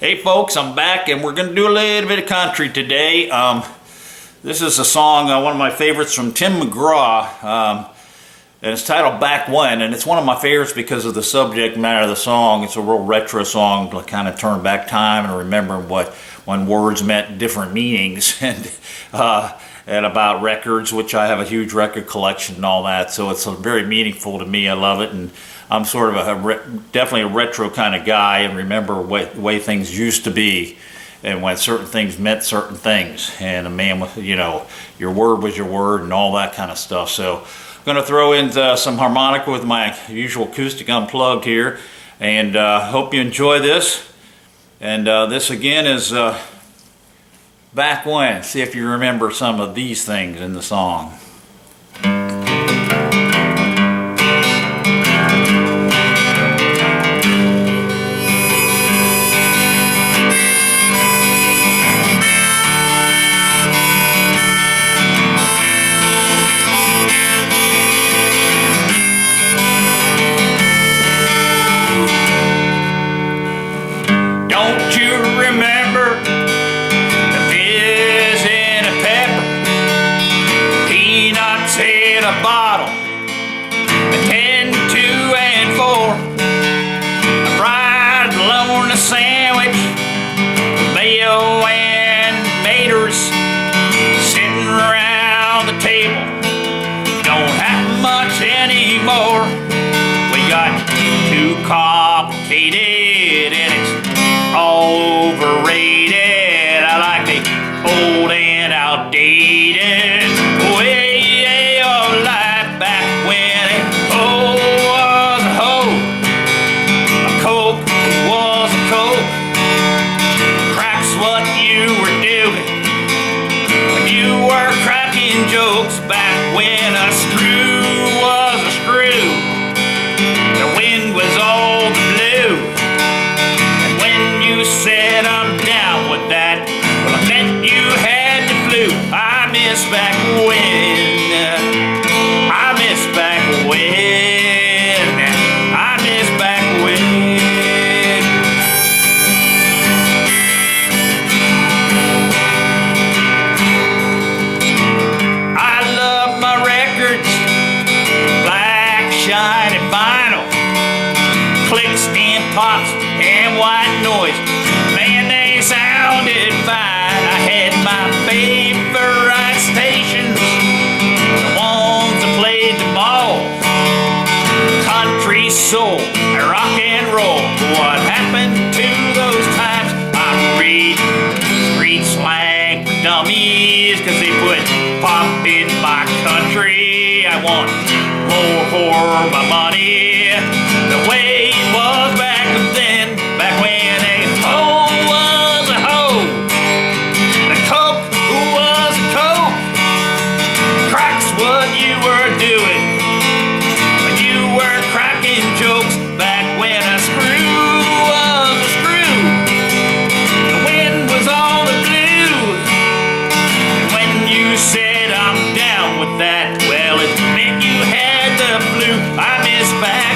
Hey folks, I'm back and we're going to do a little bit of country today. This is a song, one of my favorites from Tim McGraw, and it's titled Back When, and it's one of my favorites because of the subject matter of the song. It's a real retro song to kind of turn back time and remember when words meant different meanings, and about records, which I have a huge record collection and all that, so it's very meaningful to me. I love it, and I'm sort of definitely a retro kind of guy and remember the way things used to be and when certain things meant certain things, and a man with, your word was your word and all that kind of stuff. So I'm going to throw in some harmonica with my usual acoustic unplugged here, and hope you enjoy this. And this again is Back When. See if you remember some of these things in the song. Don't you remember the fizz and a pepper, peanuts in a bottle, a 10, 2, and 4, a fried bologna sandwich, mayo and tomatoes, sitting around the table. Don't have much anymore. We got too complicated and it's overrated. I like the old and outdated way of life back when a hoe was a hoe, a coke was a coke. Crack's what you were doing when you were cracking jokes back when a screw was a screw. The wind was all the blue. Said I'm down with that. Well, I meant you had the flu. I miss back when. I miss back when. I miss back when. I love my records, black shiny vinyl, clicks and pops and white noise. Man, they sounded fine. I had my favorite stations, the ones that played the ball, country, soul, and rock and roll. What happened to those times? I read street slang for dummies, cause they put pop in my country. I want more for my money, the way it was back then, back when a hoe was a hoe, the coke was a coke. Crack's what you were doing when you were cracking jokes back when a screw was a screw. The wind was all the blue, and when you said I'm down with that, well, it meant you had the flu. I miss back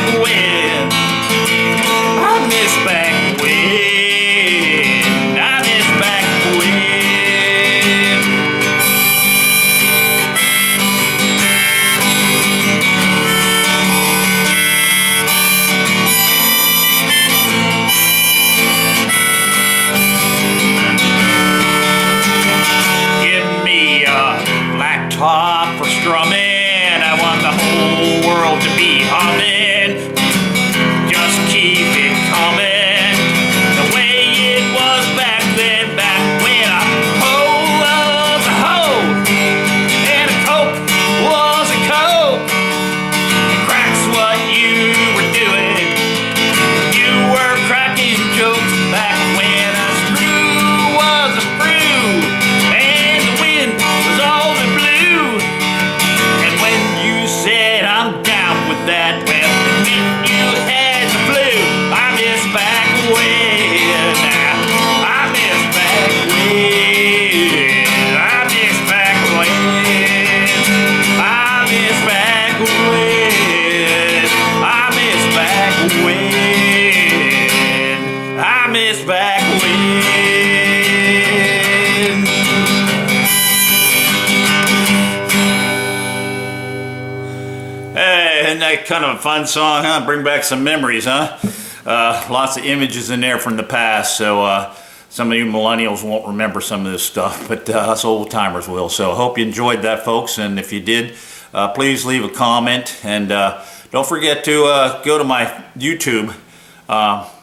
back when. Hey, isn't that kind of a fun song, huh? Bring back some memories, huh? Lots of images in there from the past, so some of you millennials won't remember some of this stuff, but us old timers will. So I hope you enjoyed that, folks, and if you did, please leave a comment, and don't forget to go to my YouTube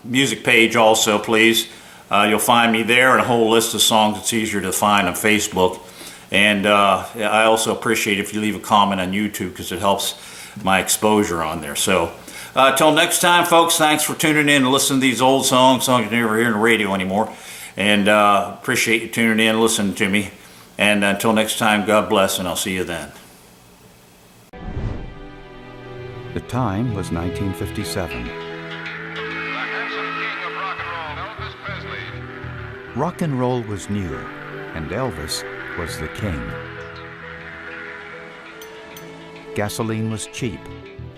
music page also, please. You'll find me there and a whole list of songs. It's easier to find on Facebook, and I also appreciate if you leave a comment on YouTube because it helps my exposure on there. So till next time, folks, thanks for tuning in and listening to these old songs you never hear on the radio anymore. And appreciate you tuning in and listening to me. And until next time, God bless, and I'll see you then. The time was 1957. The handsome king of rock and roll, Elvis Presley. Rock and roll was new, and Elvis was the king. Gasoline was cheap,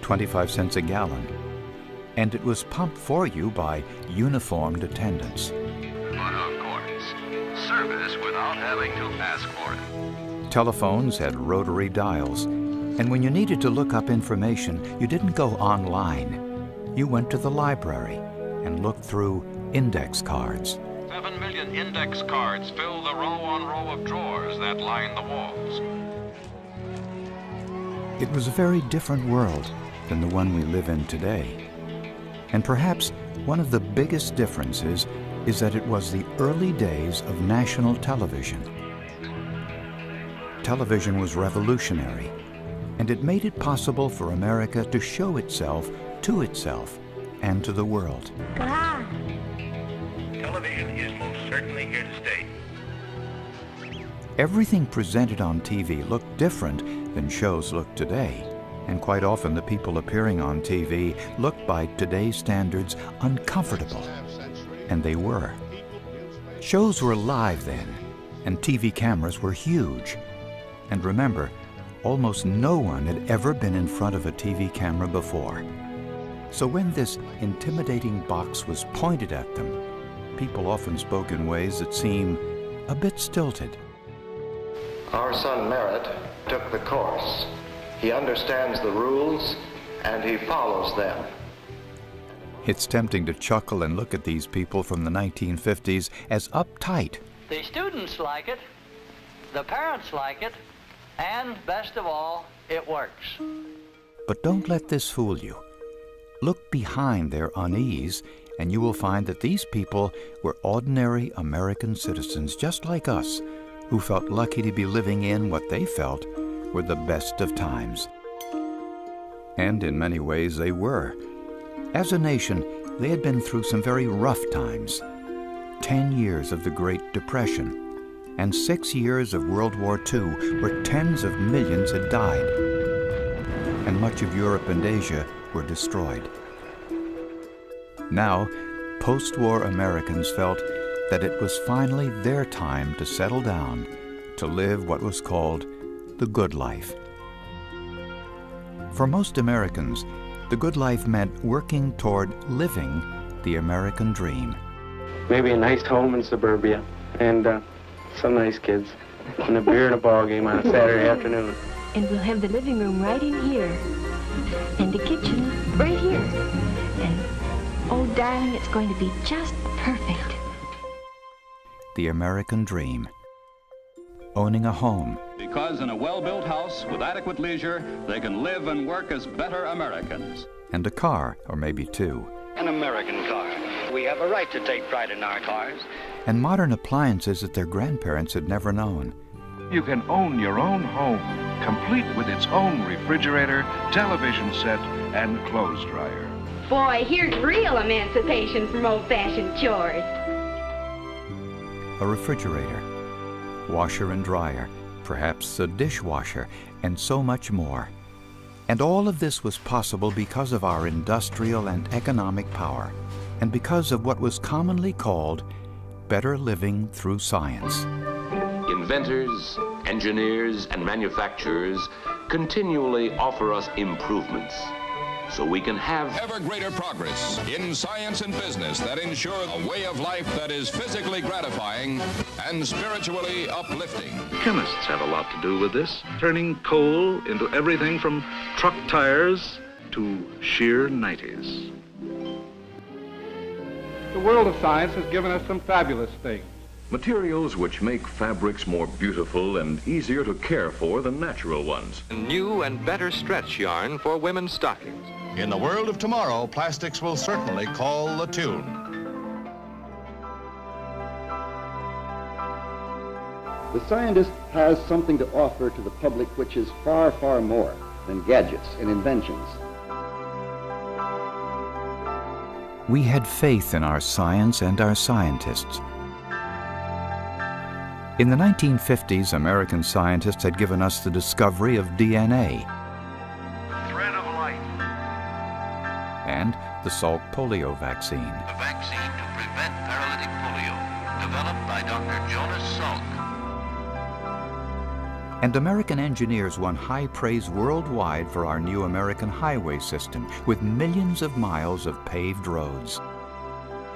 25 cents a gallon, and it was pumped for you by uniformed attendants. But of course, service without having to ask for it. Telephones had rotary dials, and when you needed to look up information, you didn't go online. You went to the library and looked through index cards. 7 million index cards fill the row on row of drawers that line the walls. It was a very different world than the one we live in today. And perhaps one of the biggest differences is that it was the early days of national television. Television was revolutionary, and it made it possible for America to show itself to itself and to the world. Television is most certainly here to stay. Everything presented on TV looked different than shows look today, and quite often the people appearing on TV looked by today's standards uncomfortable, and they were. Shows were live then, and TV cameras were huge. And remember, almost no one had ever been in front of a TV camera before. So when this intimidating box was pointed at them, people often spoke in ways that seem a bit stilted. Our son Merritt took the course. He understands the rules and he follows them. It's tempting to chuckle and look at these people from the 1950s as uptight. The students like it, the parents like it, and best of all, it works. But don't let this fool you. Look behind their unease, and you will find that these people were ordinary American citizens just like us, who felt lucky to be living in what they felt were the best of times. And in many ways they were. As a nation, they had been through some very rough times. 10 years of the Great Depression, and 6 years of World War II, where tens of millions had died, and much of Europe and Asia were destroyed. Now, post-war Americans felt that it was finally their time to settle down, to live what was called the good life. For most Americans, the good life meant working toward living the American dream. Maybe a nice home in suburbia, and some nice kids, and a beer and a ball game on a Saturday afternoon. And we'll have the living room right in here, and the kitchen right here. And, oh, darling, it's going to be just perfect. The American dream. Owning a home. Because in a well-built house with adequate leisure, they can live and work as better Americans. And a car, or maybe two. An American car. We have a right to take pride in our cars. And modern appliances that their grandparents had never known. You can own your own home, complete with its own refrigerator, television set, and clothes dryer. Boy, here's real emancipation from old-fashioned chores. A refrigerator, washer and dryer, perhaps a dishwasher, and so much more. And all of this was possible because of our industrial and economic power, and because of what was commonly called better living through science. Inventors, engineers, and manufacturers continually offer us improvements. so we can have Ever greater progress in science and business that ensure a way of life that is physically gratifying and spiritually uplifting. Chemists have a lot to do with this, turning coal into everything from truck tires to sheer 90s. The world of science has given us some fabulous things. Materials which make fabrics more beautiful and easier to care for than natural ones. New and better stretch yarn for women's stockings. In the world of tomorrow, plastics will certainly call the tune. The scientist has something to offer to the public which is far, far more than gadgets and inventions. We had faith in our science and our scientists. In the 1950s, American scientists had given us the discovery of DNA and the Salk polio vaccine. The vaccine to prevent paralytic polio, developed by Dr. Jonas Salk. And American engineers won high praise worldwide for our new American highway system with millions of miles of paved roads.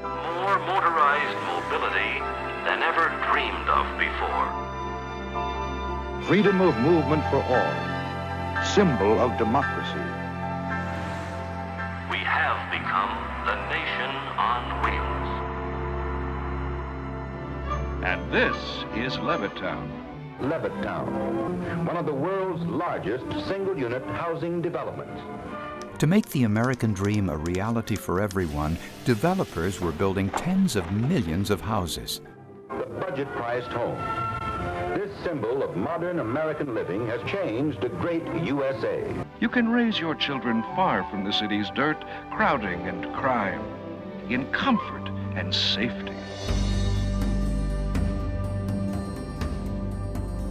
More motorized mobility than ever dreamed of before. Freedom of movement for all, symbol of democracy. We have become the nation on wheels. And this is Levittown. Levittown, one of the world's largest single-unit housing developments. To make the American dream a reality for everyone, developers were building tens of millions of houses. The budget-priced home. This symbol of modern American living has changed a great USA. You can raise your children far from the city's dirt, crowding and crime, in comfort and safety.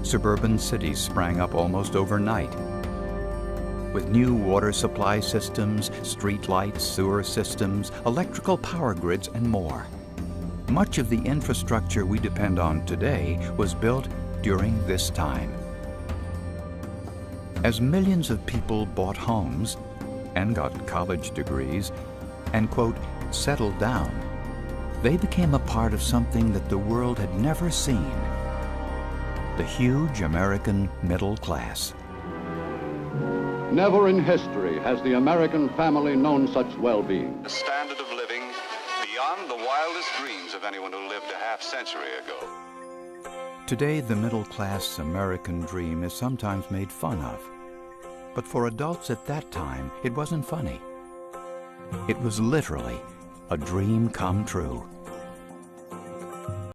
Suburban cities sprang up almost overnight, with new water supply systems, street lights, sewer systems, electrical power grids, and more. Much of the infrastructure we depend on today was built during this time. As millions of people bought homes and got college degrees and, quote, settled down, they became a part of something that the world had never seen: the huge American middle class. Never in history has the American family known such well-being. A standard of living beyond the wildest dreams of anyone who lived a half-century ago. Today, the middle-class American dream is sometimes made fun of. But for adults at that time, it wasn't funny. It was literally a dream come true.